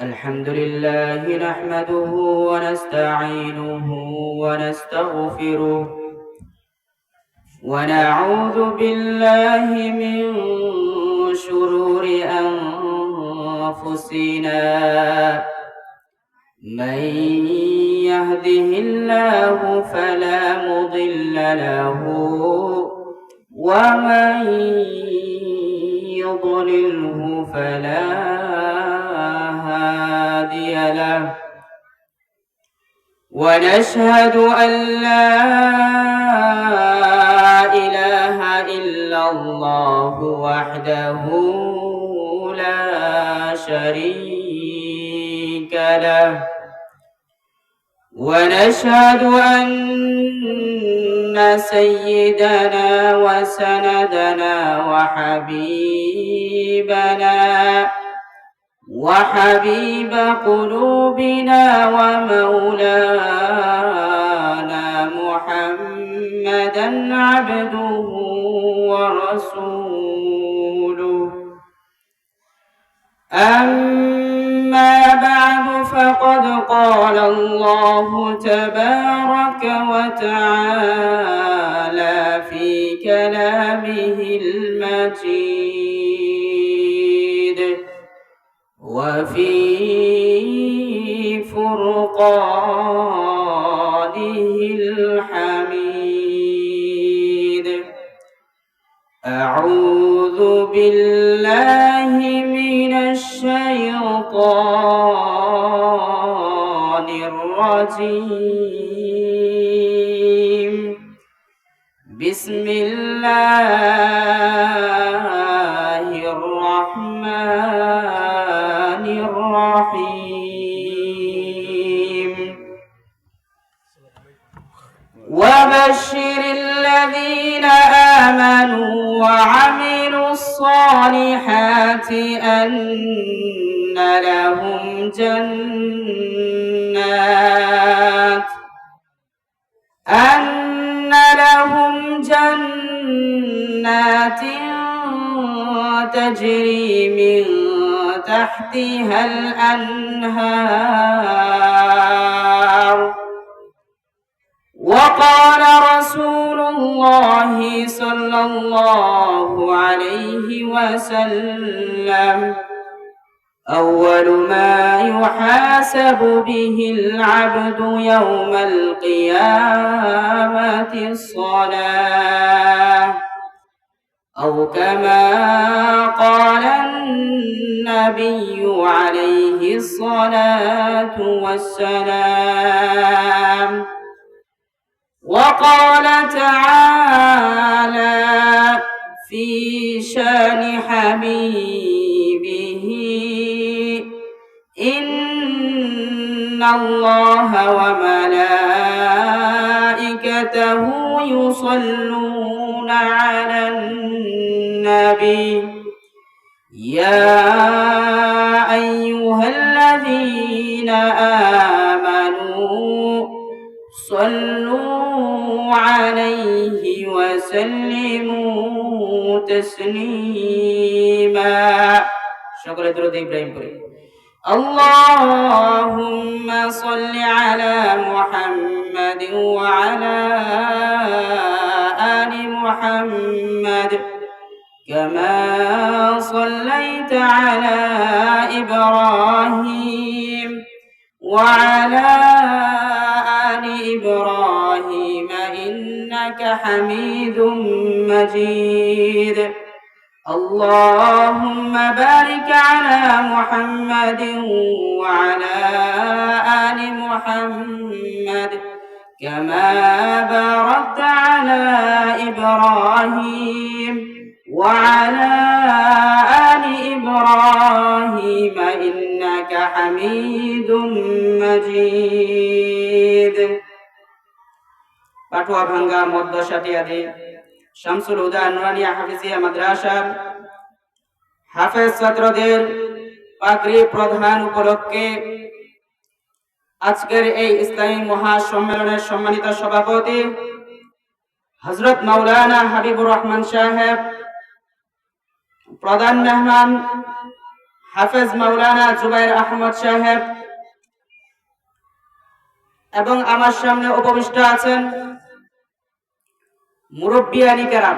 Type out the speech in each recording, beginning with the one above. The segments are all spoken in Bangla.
الحمد لله نحمده ونستعينه ونستغفره ونعوذ بالله من شرور أنفسنا من يهده الله فلا مضل له ومن يضلله فلا هادي له ونشهد أن لا إله إلا الله وحده لا شريك له ونشهد أن سيدنا وسندنا وحبيب قلوبنا ومولانا محمدا عبده ورسوله أما بعد فقد قال الله تبارك وتعالى في كلامه المجيد وفي فرقانه الحميد أعوذ بالله من الشيطان الرجيم بسم الله الرحمن الرحيم وبشر الذين آمنوا وعملوا الصالحات أن لهم جنات تجري من تحتها الأنهار وقال رسول الله صلى الله عليه وسلم أول ما يحاسب به العبد يوم القيامة الصلاة أو كما قال النبي عليه الصلاة والسلام وقال تعالى في شان حبيبه إن الله وملائكته يصلون على النبي يا أيها الذين آمنوا صلوا عليه وسلموا تسليما شكرا درود إبراهيم كريم اللهم صل على محمد وعلى آل محمد كما صليت على إبراهيم وعلى آل إبراهيم إنك حميد مجيد اللهم بارك على محمد وعلى آل محمد كما باركت على إبراهيم وعلى آل إبراهيم إنك حميد مجيد পাটুয়া ভাঙ্গা মধ্যসাটিয়াদি শামসুল হুদা নুরানিয়া হাফিজিয়া মাদ্রাসার হাফেজ ছাত্রদের পাগড়ি প্রদান উপলক্ষে আজকের এই ইসলামী মহাসম্মেলনের সম্মানিত সভাপতি হযরত মাওলানা হাবিবুর রহমান সাহেব, প্রধান মেহমান হাফেজ মাওলানা জুবাইর আহমদ সাহেব এবং আমার সামনে উপবিষ্ট আছেন মুরব্বিয়ানি কেরাম।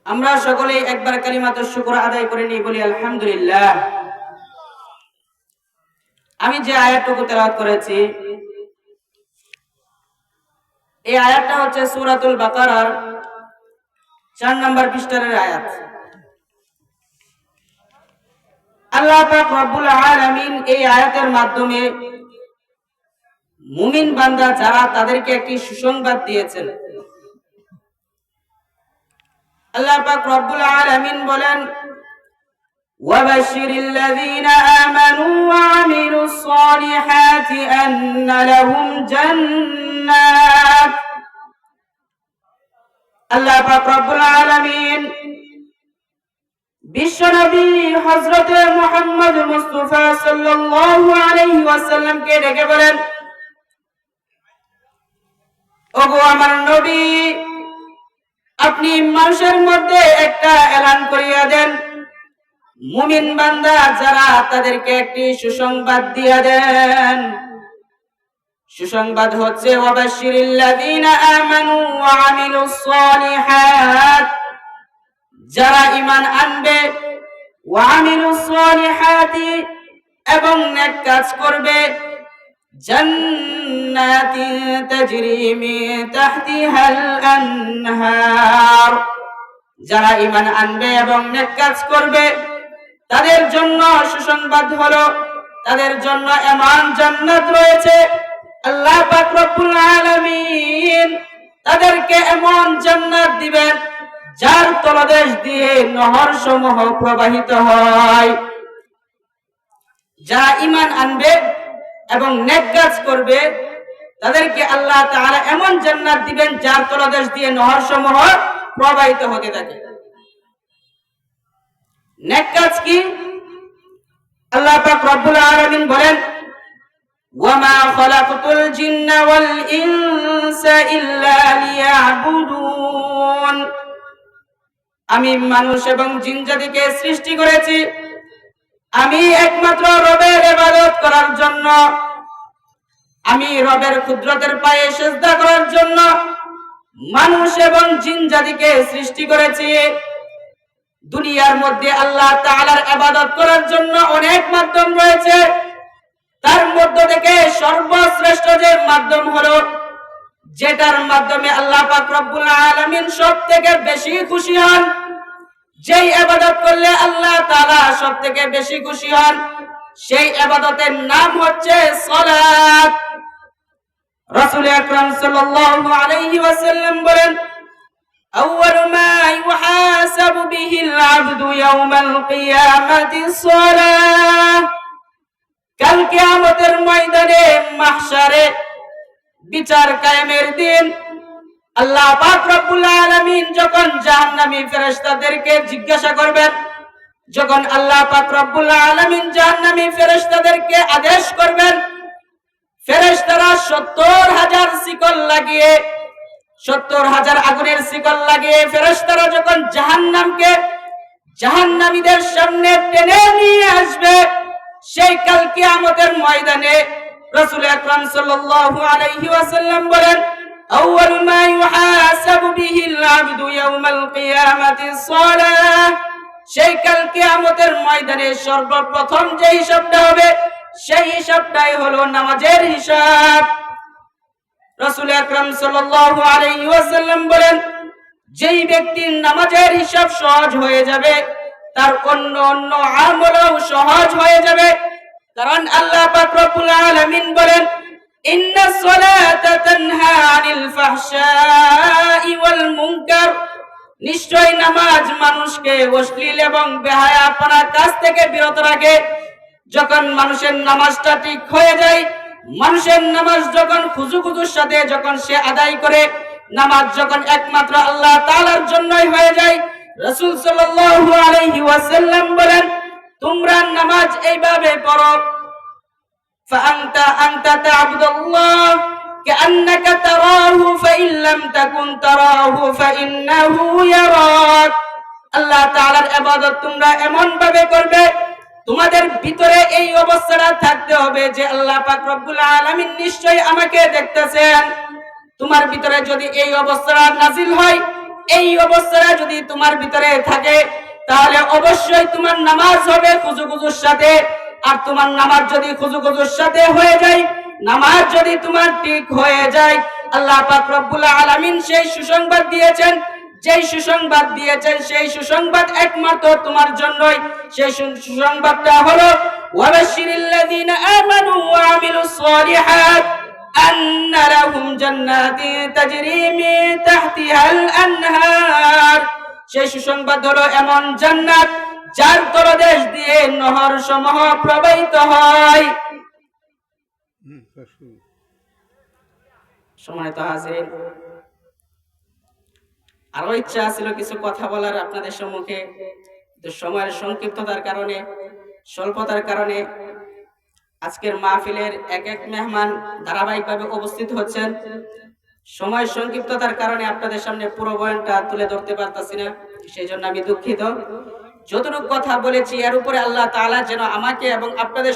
আমরা সকলেই একবার কালিমাতুশ শুকর আদায় করে নিই, বলি আলহামদুলিল্লাহ। আমি যে আয়াতটুকু তেলাওয়াত করেছি, এই আয়াতটা হচ্ছে সূরাতুল বাকারার 4 নম্বর পৃষ্ঠার আয়াত। আল্লাহ পাক রব্বুল আলামিন এই আয়াতের মাধ্যমে মুমিন বান্দা যারা তাদেরকে একটি সুসংবাদ দিয়েছেন। আল্লাহ পাক রব্বুল আলামিন বলেন, ওয়াবাশশিরিল লাযীনা আমানু ওয়া আমিলুস সালিহাতি আন্না লাহুম জান্নাত। আল্লাহ পাক রব্বুল আলামিন বিশ্বনবী হযরত মুহাম্মদ মুস্তাফা সাল্লাল্লাহু আলাইহি ওয়াসাল্লামকে ডেকে বলেন, ওগো আমার নবী, আপনি মানুষের মধ্যে একটা এলান করিয়া দেন, মুমিন বান্দা যারা তাদেরকে একটি সুসংবাদ দিয়া দেন। সুসংবাদ হচ্ছে ওয়াবাশশিরিল লাযীনা আমানু ওয়া আমিলুস সালিহাত, যারা ঈমান আনবে, ওয়া আমিলুস সালিহাতি এবং নেক কাজ করবে, জান্নাতিন তাজরি মিন তাহতিহাল আনহার, যারা ঈমান আনবে এবং নেক কাজ করবে তাদের জন্য সুসংবাদ হলো তাদের জন্য এমন জান্নাত রয়েছে। আল্লাহ পাক রব্বুল আলামিন তাদেরকে এমন জান্নাত দিবেন যার তলদেশ দিয়ে নহর সমূহ প্রবাহিত হয়। যারা ঈমান আনবে এবং নেক কাজ করবে তাদেরকে আল্লাহ তাআলা এমন জান্নাত দিবেন যার তলদেশ দিয়ে নহর সমূহ প্রবাহিত হতে থাকে। নেক কাজ কি? আল্লাহ পাক রব্বুল আলামিন বলেন, ওয়ামা খালাকতুল জিন্না ওয়াল ইনসা ইল্লা লিয়াবুদুন, আমি মানুষ এবং জিন জাতিকে সৃষ্টি করেছি আমি একমাত্র রবের ইবাদত করার জন্য, আমি রবের কুদরতের পায়ে সিজদা করার জন্য মানুষ এবং জিন জাতিকে সৃষ্টি করেছি। দুনিয়ার মধ্যে আল্লাহ তাআলার ইবাদত করার জন্য অনেক মাধ্যম রয়েছে, তার মধ্য থেকে সর্বশ্রেষ্ঠ যে মাধ্যম হলো যেটার মাধ্যমে আল্লাহ পাক রব্বুল আলামিন সবথেকে বেশি খুশি হন, যেই ইবাদত করলে আল্লাহ তাআলা সবথেকে বেশি খুশি হন, সেই ইবাদতের নাম হচ্ছে সালাত। রাসূল আকরাম সাল্লাল্লাহু আলাইহি ওয়াসাল্লাম বলেন, আউয়ালু মা ইউহাসাবু বিহিল আবদু ইয়াওমাল কিয়ামাতিস সালাহ, কাল কিয়ামতের ময়দানে মাহশারে বিচার কায়েমের দিন আল্লাহ পাক রব্বুল আলামিন যখন জাহান্নামী ফেরেশতাদেরকে জিজ্ঞাসা করবেন, যখন আল্লাহ পাক রব্বুল আলামিন জাহান্নামী ফেরেশতাদেরকে আদেশ করবেন, ফেরেশতারা 70,000 শিকল লাগিয়ে 70,000 আগুনের শিকল লাগিয়ে ফেরেশতারা যখন জাহান্নামকে জাহান্নামীদের সামনে টেনে নিয়ে আসবে, সেই কাল কিয়ামতের ময়দানে রাসূল আকরাম সাল্লাল্লাহু আলাইহি ওয়াসাল্লাম বলেন, আউয়ালু মা ইউহাসাবু বিহিল আবদু ইয়াওমাল কিয়ামাতিস সালাহ, সেই কাল কিয়ামতের ময়দানে সর্বপ্রথম যে হিসাবটা হবে সেই হিসাবটাই হলো নামাজের হিসাব। রাসূল আকরাম সাল্লাল্লাহু আলাইহি ওয়াসাল্লাম বলেন, যেই ব্যক্তির নামাজের হিসাব সহজ হয়ে যাবে তার অন্য আমলও সহজ হয়ে যাবে, কারণ আল্লাহ পাক রব্বুল আলামিন বলেন, ইন্নাস সালাতা তানহা আনিল ফাহশাই ওয়াল মুনকার, নিশ্চয় নামাজ মানুষকে অশ্লীল এবং বেহায়াপনা কাজ থেকে বিরত রাখে। যখন মানুষের নামাজটা ঠিক হয়ে যায়, মানুষের নামাজ যখন খুজুর সাথে যখন সে আদায় করে, নামাজ যখন একমাত্র আল্লাহ তাআলার জন্যই হয়ে যায়, রাসূল সাল্লাল্লাহু আলাইহি ওয়াসাল্লাম বলেন, তোমরা নামাজ এইভাবে পড়ো, ফাআনতা তা'বুদুল্লাহ কাআন্নাকা তারাহু ফাইন লাম তাকুন তারাহু ফাইন্নাহু ইয়ারাক, আল্লাহ তাআলার ইবাদত তোমরা এমন ভাবে করবে, তোমাদের ভিতরে এই অবস্থাটা থাকতে হবে যে আল্লাহ পাক রব্বুল আলামিন নিশ্চয়ই আমাকে দেখতেছেন। তোমার ভিতরে যদি এই অবস্থাটা নাজিল হয়, এই অবস্থাটা যদি তোমার ভিতরে থাকে, তাহলে অবশ্যই তোমার নামাজ হবে খুজুর সাথে। আর তোমার নামাজ যদি খুজুর সাথে হয়ে যায়, নামাজ যদি তোমার ঠিক হয়ে যায়, আল্লাহ পাক রব্বুল আলামিন সেই সুসংবাদ দিয়েছেন, যেই সুসংবাদ দিয়েছেন সেই সুসংবাদ একমাত্র তোমার জন্যই। সেই সুসংবাদটা হলো ওয়াবাশশিরিল্লাযীনা আমানু ওয়া আমিলুস সালিহাত আন্না লাহুম জান্নাতিন তাজরি মিন তাহতিহাল আনহার। সেই সুসংবাদ হলো এমন জান্নাত যার তলদেশ দিয়ে নহর সমূহ প্রবাহিত হয়। সম্মানিত হাজিরিন, আরো ইচ্ছা ছিল কিছু কথা বলার আপনাদের সম্মুখে, কিন্তু সময়ের সংক্ষিপ্ততার কারণে, স্বল্পতার কারণে আজকের মাহফিলের এক এক মেহমান ধারাবাহিকভাবে উপস্থিত হচ্ছেন। সময় সংক্ষিপ্ততার কারণে আপনাদের সামনে পুরো বয়ানটা তুলে ধরতে পারতাছি না, সেই জন্য আমি দুঃখিত। যতটুকু কথা বলেছি এর উপরে আল্লাহ তাআলা যেন আমাকে এবং আপনাদের